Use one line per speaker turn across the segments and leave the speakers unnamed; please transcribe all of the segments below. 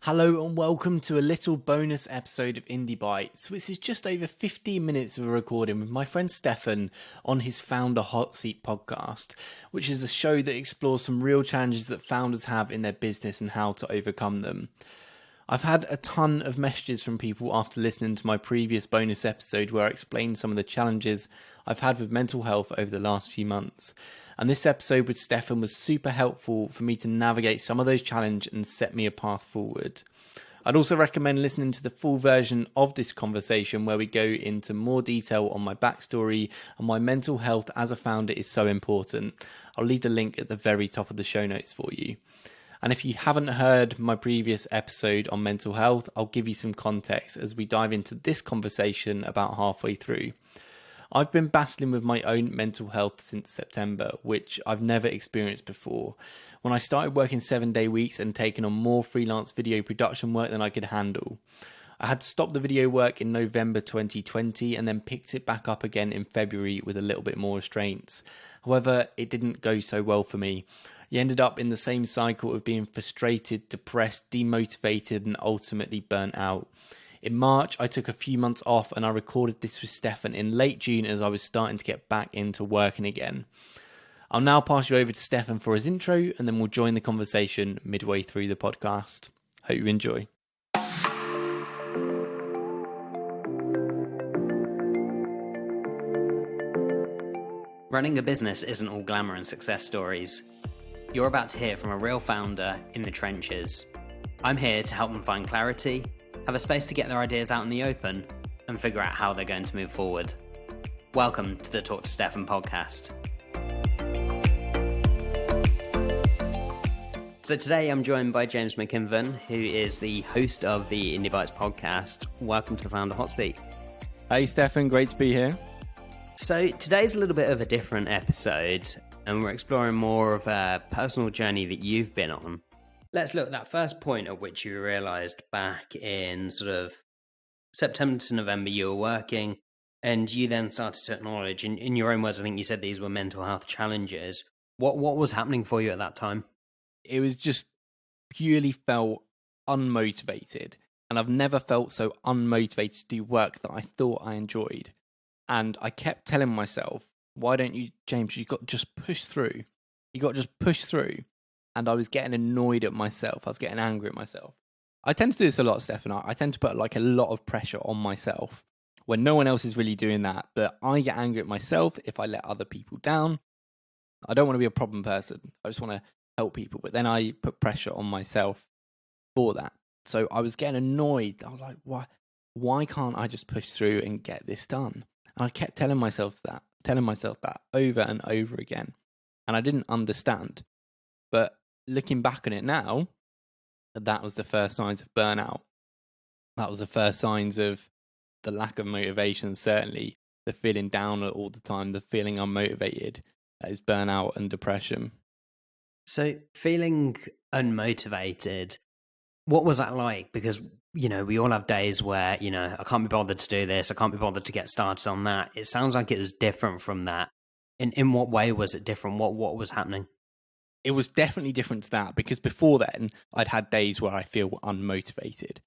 Hello and welcome to a little bonus episode of Indie Bites. This is just over 15 minutes of a recording with my friend Stefan on his Founder Hot Seat podcast, which is a show that explores some real challenges that founders have in their business and how to overcome them. I've had a ton of messages from people after listening to my previous bonus episode where I explained some of the challenges I've had with mental health over the last few months. And this episode with Stefan was super helpful for me to navigate some of those challenges and set me a path forward. I'd also recommend listening to the full version of this conversation where we go into more detail on my backstory and why mental health as a founder is so important. I'll leave the link at the very top of the show notes for you. And if you haven't heard my previous episode on mental health, I'll give you some context as we dive into this conversation about halfway through. I've been battling with my own mental health since September, which I've never experienced before. When I started working 7-day weeks and taking on more freelance video production work than I could handle. I had to stop the video work in November 2020 and then picked it back up again in February with a little bit more restraints. However, it didn't go so well for me. You ended up in the same cycle of being frustrated, depressed, demotivated, and ultimately burnt out. In March, I took a few months off and I recorded this with Stefan in late June as I was starting to get back into working again. I'll now pass you over to Stefan for his intro and then we'll join the conversation midway through the podcast. Hope you enjoy.
Running a business isn't all glamour and success stories. You're about to hear from a real founder in the trenches. I'm here to help them find clarity, have a space to get their ideas out in the open, and figure out how they're going to move forward. Welcome to the Talk to Stefan podcast. So today I'm joined by James McKinven, who is the host of the Indie Bites podcast. Welcome to the Founder Hot Seat.
Hey Stefan, great to be here.
So today's a little bit of a different episode, and we're exploring more of a personal journey that you've been on. Let's look at that first point at which you realised back in sort of September to November you were working, and you then started to acknowledge, in your own words, I think you said these were mental health challenges. What was happening for you at that time?
It was just purely felt unmotivated, and I've never felt so unmotivated to do work that I thought I enjoyed. And I kept telling myself, why don't you, James, you've got to just push through. You got to just push through. And I was getting annoyed at myself. I was getting angry at myself. I tend to do this a lot, Stefan. I tend to put like a lot of pressure on myself when no one else is really doing that. But I get angry at myself if I let other people down. I don't want to be a problem person. I just want to help people. But then I put pressure on myself for that. So I was getting annoyed. I was like, why can't I just push through and get this done? And I kept telling myself that over and over again. And I didn't understand. But looking back on it now, that was the first signs of burnout. That was the first signs of the lack of motivation, certainly. The feeling down all the time, the feeling unmotivated. That is burnout and depression.
So feeling unmotivated, what was that like? Because, we all have days where, I can't be bothered to do this. I can't be bothered to get started on that. It sounds like it was different from that. In what way was it different? What was happening?
It was definitely different to that because before then, I'd had days where I feel unmotivated.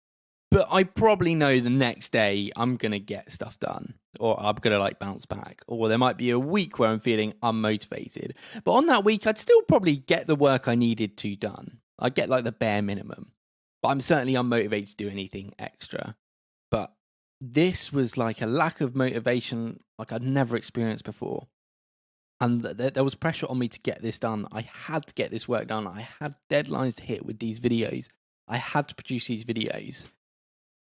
But I probably know the next day I'm going to get stuff done or I'm going to bounce back. Or there might be a week where I'm feeling unmotivated. But on that week, I'd still probably get the work I needed to done. I'd get the bare minimum. But I'm certainly unmotivated to do anything extra. But this was like a lack of motivation like I'd never experienced before. And there was pressure on me to get this done. I had to get this work done. I had deadlines to hit with these videos. I had to produce these videos.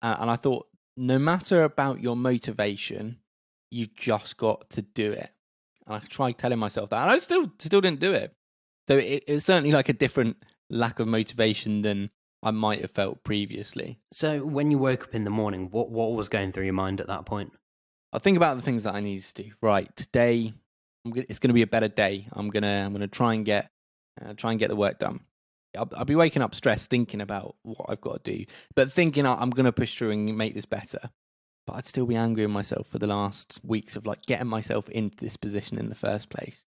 And I thought, no matter about your motivation, you've just got to do it. And I tried telling myself that. And I still didn't do it. So it was certainly like a different lack of motivation than I might have felt previously.
So when you woke up in the morning, what was going through your mind at that point?
I think about the things that I need to do. Right, today it's going to be a better day. I'm gonna try and get the work done. I'll be waking up stressed thinking about what I've got to do, but thinking I'm going to push through and make this better. But I'd still be angry at myself for the last weeks of getting myself into this position in the first place.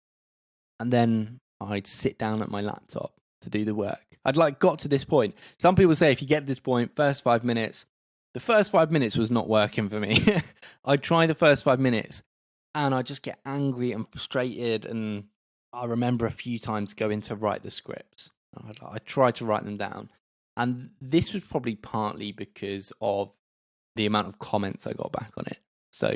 And then I'd sit down at my laptop to do the work. I'd like got to this point. Some people say if you get to this point, first 5 minutes, the first 5 minutes was not working for me. I'd try the first 5 minutes and I just get angry and frustrated. And I remember a few times going to write the scripts. I tried to write them down. And this was probably partly because of the amount of comments I got back on it. So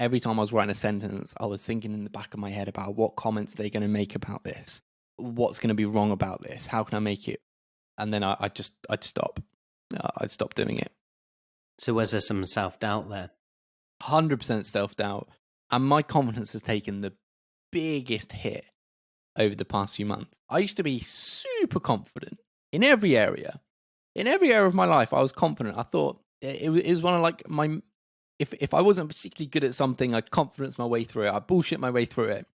every time I was writing a sentence, I was thinking in the back of my head about what comments they're going to make about this. What's going to be wrong about this? How can I make it? And then I'd stop. I'd stop doing it.
So was there some self-doubt there?
100% self-doubt. And my confidence has taken the biggest hit over the past few months. I used to be super confident in every area. In every area of my life, I was confident. I thought it was one of like my... If I wasn't particularly good at something, I'd confidence my way through it. I'd bullshit my way through it.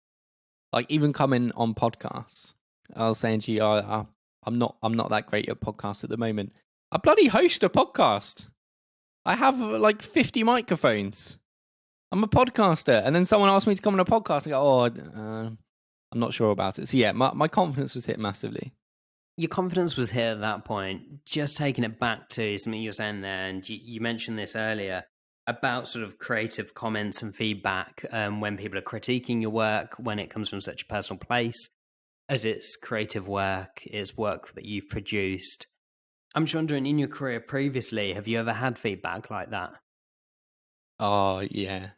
Like even coming on podcasts, I was saying to you, I'm not that great at podcasts at the moment. I bloody host a podcast. I have like 50 microphones. I'm a podcaster. And then someone asked me to come on a podcast. I go, I'm not sure about it. So yeah, my confidence was hit massively.
Your confidence was hit at that point. Just taking it back to something you're saying there, and you mentioned this earlier, about sort of creative comments and feedback when people are critiquing your work, when it comes from such a personal place, as it's creative work, it's work that you've produced. I'm just wondering, in your career previously, have you ever had feedback like that?
Oh, yeah.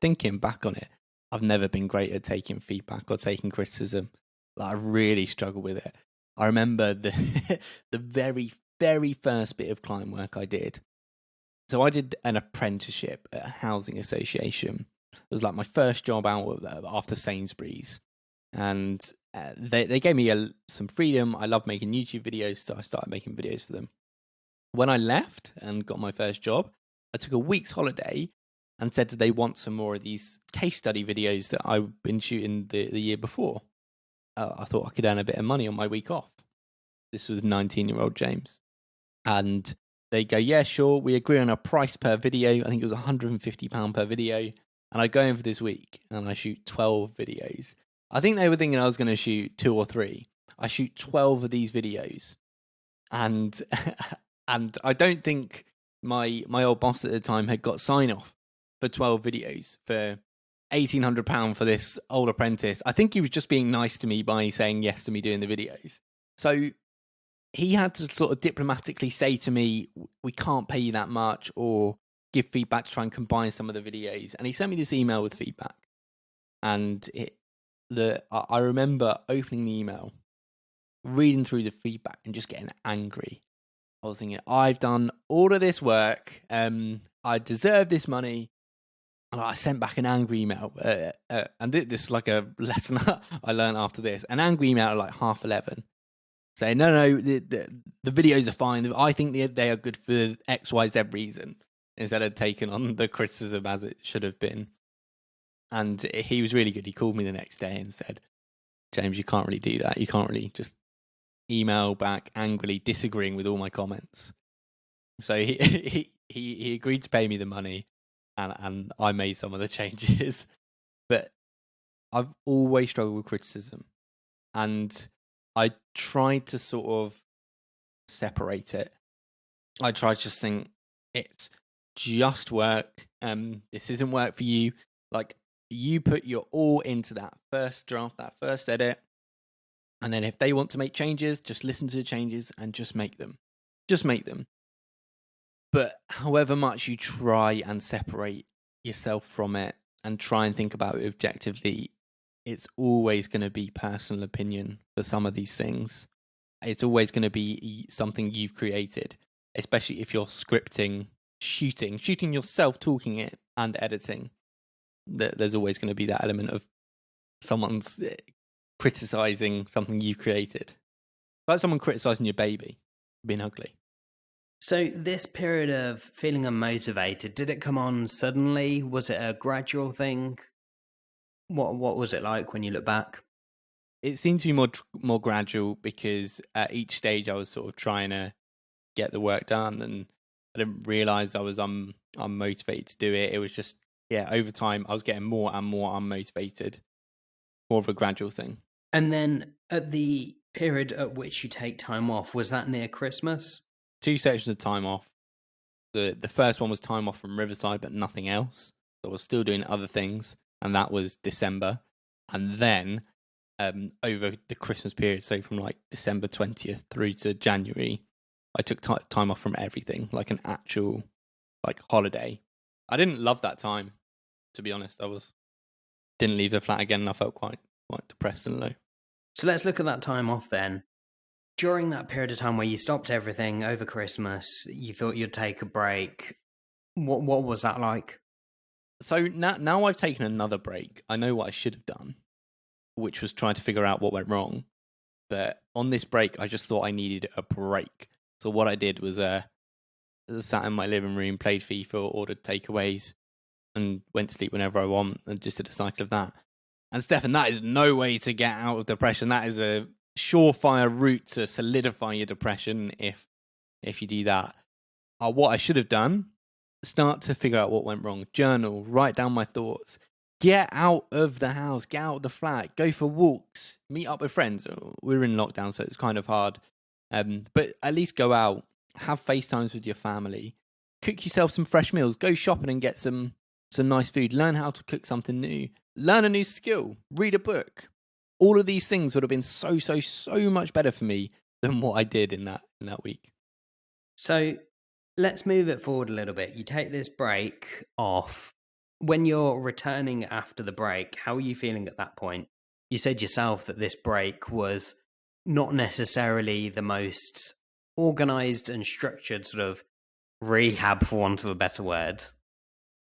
Thinking back on it, I've never been great at taking feedback or taking criticism. Like, I really struggle with it. I remember the the very, very first bit of client work I did. So I did an apprenticeship at a housing association. It was like my first job out after Sainsbury's. And they gave me some freedom. I love making YouTube videos, so I started making videos for them. When I left and got my first job, I took a week's holiday and said, do they want some more of these case study videos that I've been shooting the year before? I thought I could earn a bit of money on my week off. This was 19-year-old James. And they go, yeah, sure. We agree on a price per video. I think it was £150 per video. And I go in for this week and I shoot 12 videos. I think they were thinking I was going to shoot 2 or 3. I shoot 12 of these videos. And and I don't think my old boss at the time had got sign off for 12 videos for £1,800 for this old apprentice. I think he was just being nice to me by saying yes to me doing the videos. So he had to sort of diplomatically say to me, we can't pay you that much, or give feedback to try and combine some of the videos. And he sent me this email with feedback. And I remember opening the email, reading through the feedback and just getting angry. I was thinking, I've done all of this work. I deserve this money. And I sent back an angry email. And this is like a lesson I learned after this. An angry email at like 11:30. Saying, no, the videos are fine. I think they are good for X, Y, Z reason. Instead of taking on the criticism as it should have been. And he was really good. He called me the next day and said, James, you can't really do that. You can't really just email back angrily disagreeing with all my comments. So he agreed to pay me the money, and I made some of the changes. But I've always struggled with criticism. And I tried to sort of separate it. I tried to just think, it's just work. This isn't work for you. Like, you put your all into that first draft, that first edit. And then if they want to make changes, just listen to the changes and just make them. Just make them. But however much you try and separate yourself from it and try and think about it objectively, it's always going to be personal opinion for some of these things. It's always going to be something you've created, especially if you're scripting, shooting yourself, talking it and editing. There's always going to be that element of someone's criticizing something you've created. Like someone criticizing your baby being ugly.
So this period of feeling unmotivated, did it come on suddenly? Was it a gradual thing? What was it like when you look back?
It seemed to be more gradual, because at each stage I was sort of trying to get the work done, and I didn't realize I was unmotivated to do it. It was just, over time I was getting more and more unmotivated. More of a gradual thing.
And then at the period at which you take time off, was that near Christmas?
2 sections of time off. The first one was time off from Riverside, but nothing else. So I was still doing other things, and that was December. And then over the Christmas period, so from like December 20th through to January, I took time off from everything, like an actual like holiday. I didn't love that time, to be honest. Didn't leave the flat again, and I felt quite depressed and low.
So let's look at that time off then. During that period of time where you stopped everything over Christmas, you thought you'd take a break. What was that like?
So now I've taken another break. I know what I should have done, which was trying to figure out what went wrong. But on this break, I just thought I needed a break. So what I did was sat in my living room, played FIFA, ordered takeaways, and went to sleep whenever I want, and just did a cycle of that. And Stefan, that is no way to get out of depression. That is a surefire route to solidify your depression if you do that. What I should have done, start to figure out what went wrong. Journal, write down my thoughts. Get out of the house, get out of the flat, go for walks, meet up with friends. We're in lockdown, so it's kind of hard. But at least go out, have FaceTimes with your family, cook yourself some fresh meals, go shopping and get some nice food, learn how to cook something new, learn a new skill, read a book. All of these things would have been so much better for me than what I did in that week.
So let's move it forward a little bit. You take this break off. When you're returning after the break, how are you feeling at that point? You said yourself that this break was not necessarily the most organized and structured sort of rehab, for want of a better word.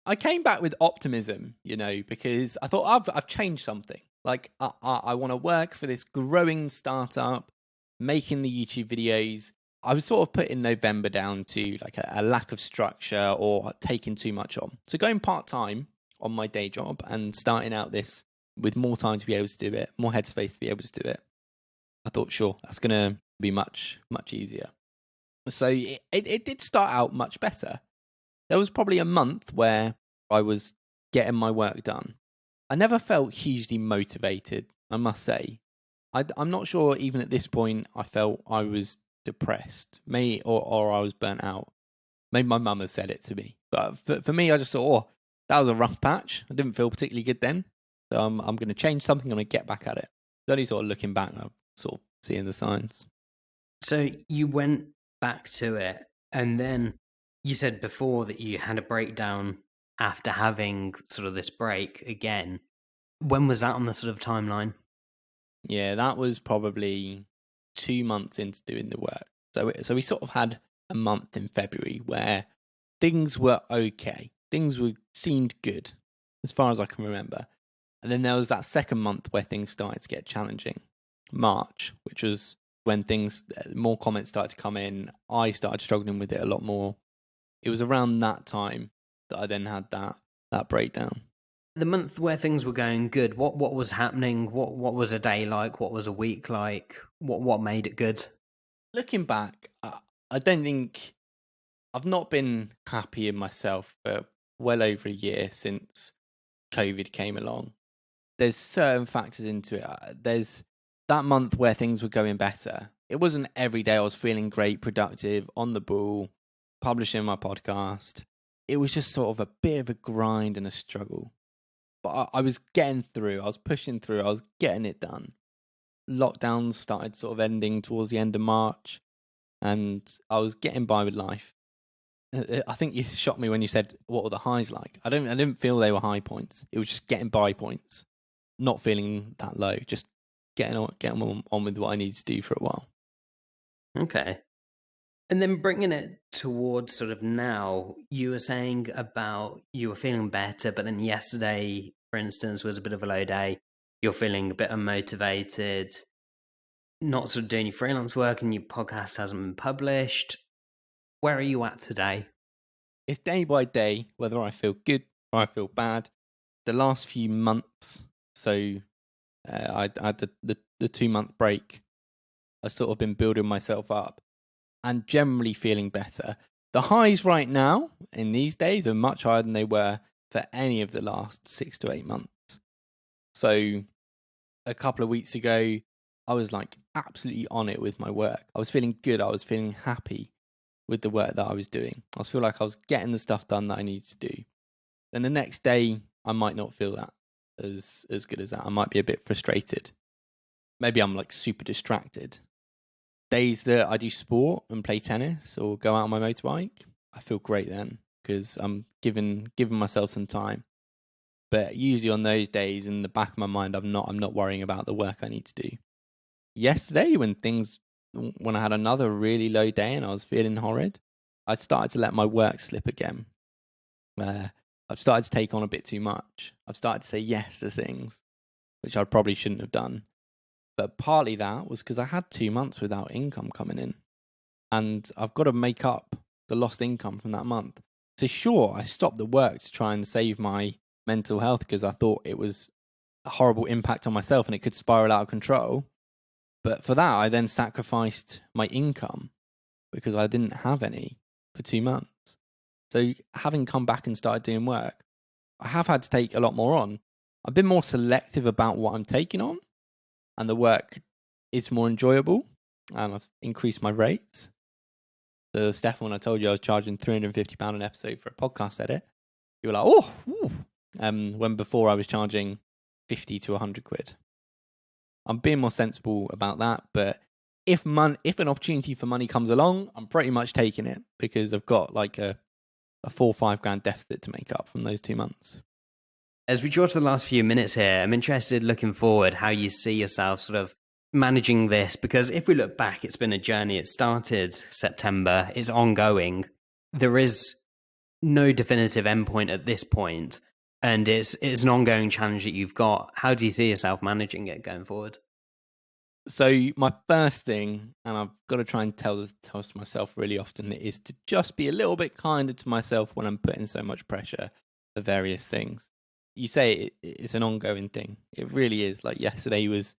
I came back with optimism, because I thought I've changed something. Like I want to work for this growing startup, making the YouTube videos. I was sort of putting November down to like a lack of structure or taking too much on. So going part-time on my day job and starting out this with more time to be able to do it, more headspace to be able to do it, I thought, sure, that's going to be much easier. So it did start out much better. There was probably a month where I was getting my work done. I never felt hugely motivated, I must say. I'm not sure even at this point I felt I was depressed, or I was burnt out. Maybe my mum has said it to me. But for me, I just thought, that was a rough patch. I didn't feel particularly good then. So I'm going to change something. I'm going to get back at it. It's only sort of looking back, I'm sort of seeing the signs.
So you went back to it, and then you said before that you had a breakdown after having sort of this break again. When was that on the sort of timeline?
Yeah, that was probably 2 months into doing the work. So we sort of had a month in February where things were okay. Things seemed good, as far as I can remember. And then there was that second month where things started to get challenging. March, which was when more comments started to come in. I started struggling with it a lot more. It was around that time that I then had that breakdown.
The month where things were going good, what was happening? What was a day like? What was a week like? What made it good?
Looking back, I don't think I've not been happy in myself for well over a year since COVID came along. There's certain factors into it. There's that month where things were going better. It wasn't every day I was feeling great, productive, on the ball, publishing my podcast. It was just sort of a bit of a grind and a struggle. But I was getting through. I was pushing through. I was getting it done. Lockdowns started sort of ending towards the end of March, and I was getting by with life. I think you shocked me when you said, what were the highs like? I didn't feel they were high points. It was just getting by points. Not feeling that low. Just getting on with what I need to do for a while.
Okay. And then bringing it towards sort of now, you were saying about you were feeling better, but then yesterday, for instance, was a bit of a low day. You're feeling a bit unmotivated, not sort of doing your freelance work, and your podcast hasn't been published. Where are you at today?
It's day by day, whether I feel good or I feel bad. The last few months, so I had the 2-month break. I've sort of been building myself up and generally feeling better. The highs right now in these days are much higher than they were for any of the last 6 to 8 months. So a couple of weeks ago, I was like absolutely on it with my work. I was feeling good. I was feeling happy with the work that I was doing. I was feel like I was getting the stuff done that I needed to do. Then the next day, I might not feel that as good as that. I might be a bit frustrated. Maybe I'm like super distracted. Days that I do sport and play tennis or go out on my motorbike, I feel great then because I'm giving myself some time. But usually on those days, in the back of my mind, I'm not worrying about the work I need to do. Yesterday, when I had another really low day and I was feeling horrid, I started to let my work slip again. I've started to take on a bit too much. I've started to say yes to things, which I probably shouldn't have done. But partly that was because I had 2 months without income coming in. And I've got to make up the lost income from that month. So sure, I stopped the work to try and save my mental health because I thought it was a horrible impact on myself and it could spiral out of control. But for that, I then sacrificed my income because I didn't have any for 2 months. So having come back and started doing work, I have had to take a lot more on. I've been more selective about what I'm taking on, and the work is more enjoyable, and I've increased my rates. So Stefan, when I told you I was charging £350 an episode for a podcast edit, you were like, oh, ooh. When before I was charging 50 to 100 quid. I'm being more sensible about that, but if an opportunity for money comes along, I'm pretty much taking it because I've got like a 4 or 5 grand deficit to make up from those 2 months.
As we draw to the last few minutes here, I'm interested looking forward how you see yourself sort of managing this, because if we look back, it's been a journey. It started September, it's ongoing. There is no definitive endpoint at this point, and it's an ongoing challenge that you've got. How do you see yourself managing it going forward?
So my first thing, and I've got to try and tell this to myself really often, is to just be a little bit kinder to myself when I'm putting so much pressure for various things. You say it's an ongoing thing. It really is. Like yesterday was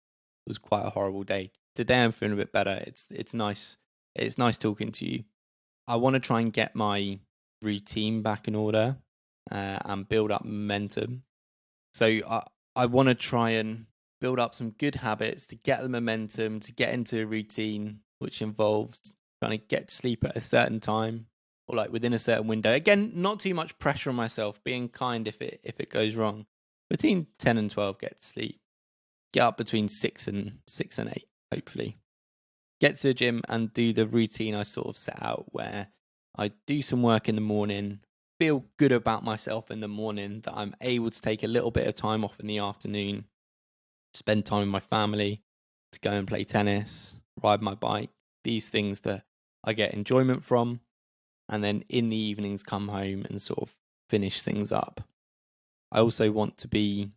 quite a horrible day. Today I'm feeling a bit better. It's nice. It's nice talking to you. I want to try and get my routine back in order and build up momentum. So I want to try and build up some good habits to get the momentum, to get into a routine, which involves trying to get to sleep at a certain time or like within a certain window. Again, not too much pressure on myself, being kind if it goes wrong. Between 10 and 12, get to sleep. Get up between 6 and 8, hopefully. Get to the gym and do the routine I sort of set out where I do some work in the morning, feel good about myself in the morning, that I'm able to take a little bit of time off in the afternoon, spend time with my family, to go and play tennis, ride my bike, these things that I get enjoyment from, and then in the evenings come home and sort of finish things up. I also want to be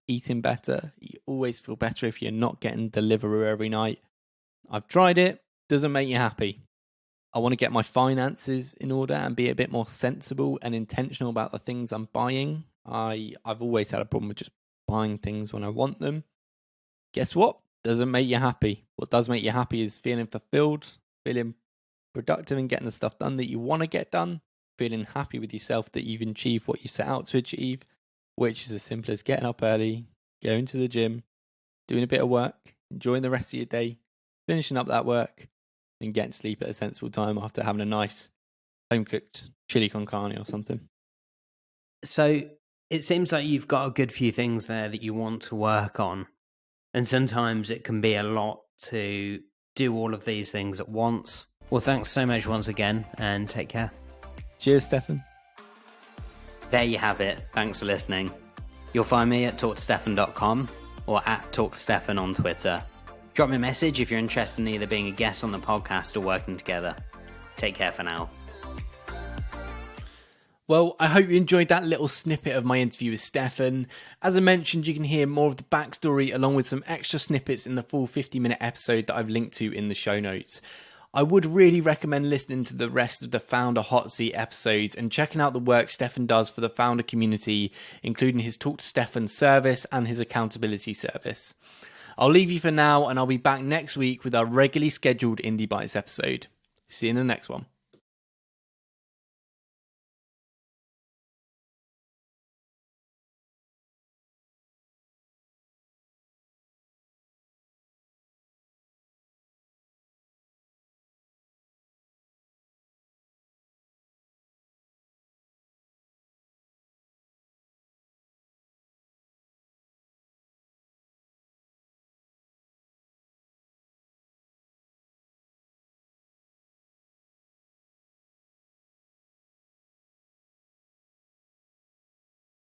eating better. You always feel better if you're not getting Deliveroo every night. I've tried it, doesn't make you happy. I want to get my finances in order and be a bit more sensible and intentional about the things I'm buying. I've always had a problem with just buying things when I want them. Guess what? Doesn't make you happy. What does make you happy is feeling fulfilled, feeling productive and getting the stuff done that you want to get done, feeling happy with yourself that you've achieved what you set out to achieve, which is as simple as getting up early, going to the gym, doing a bit of work, enjoying the rest of your day, finishing up that work, and getting to sleep at a sensible time after having a nice home-cooked chili con carne or something.
So it seems like you've got a good few things there that you want to work on. And sometimes it can be a lot to do all of these things at once. Well, thanks so much once again, and take care.
Cheers, Stefan.
There you have it. Thanks for listening. You'll find me at talktostefan.com or at talktostefan on Twitter. Drop me a message if you're interested in either being a guest on the podcast or working together. Take care for now.
Well, I hope you enjoyed that little snippet of my interview with Stefan. As I mentioned, you can hear more of the backstory along with some extra snippets in the full 50-minute episode that I've linked to in the show notes. I would really recommend listening to the rest of the Founder Hot Seat episodes and checking out the work Stefan does for the founder community, including his Talk to Stefan service and his accountability service. I'll leave you for now, and I'll be back next week with our regularly scheduled Indie Bites episode. See you in the next one.